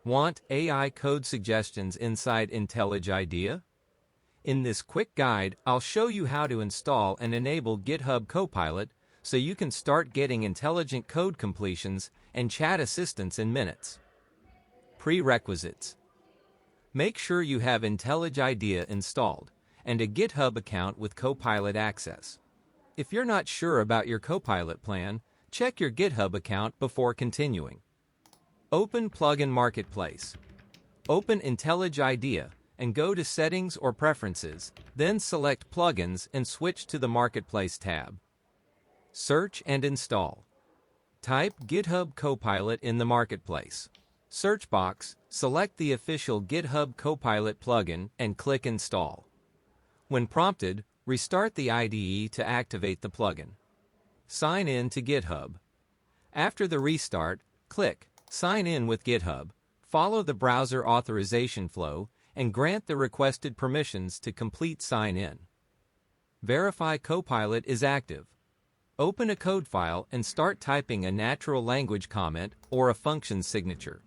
Want AI code suggestions inside IntelliJ IDEA? In this quick guide, I'll show you how to install and enable GitHub Copilot so you can start getting intelligent code completions and chat assistance in minutes. Prerequisites. Make sure you have IntelliJ IDEA installed and a GitHub account with Copilot access. If you're not sure about your Copilot plan, check your GitHub account before continuing. Open Plugin Marketplace. Open IntelliJ IDEA and go to Settings or Preferences, then select Plugins and switch to the Marketplace tab. Search and install. Type GitHub Copilot in the Marketplace. Search box, select the official GitHub Copilot plugin and click Install. When prompted, restart the IDE to activate the plugin. Sign in to GitHub. After the restart, click Sign in with GitHub, follow the browser authorization flow, and grant the requested permissions to complete sign-in. Verify Copilot is active. Open a code file and start typing a natural language comment or a function signature.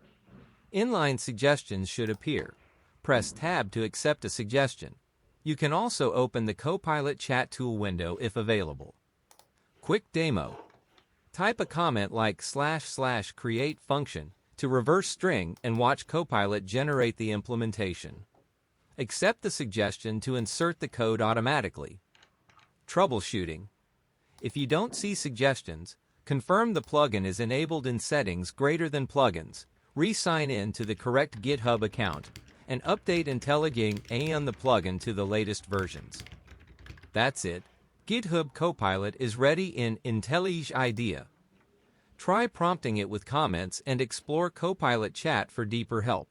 Inline suggestions should appear. Press Tab to accept a suggestion. You can also open the Copilot Chat tool window if available. Quick demo. Type a comment like / create function to reverse string and watch Copilot generate the implementation. Accept the suggestion to insert the code automatically. Troubleshooting. If you don't see suggestions, confirm the plugin is enabled in settings greater than plugins, re-sign in to the correct GitHub account, and update IntelliJ IDEA on the plugin to the latest versions. That's it. GitHub Copilot is ready in IntelliJ IDEA. Try prompting it with comments and explore Copilot Chat for deeper help.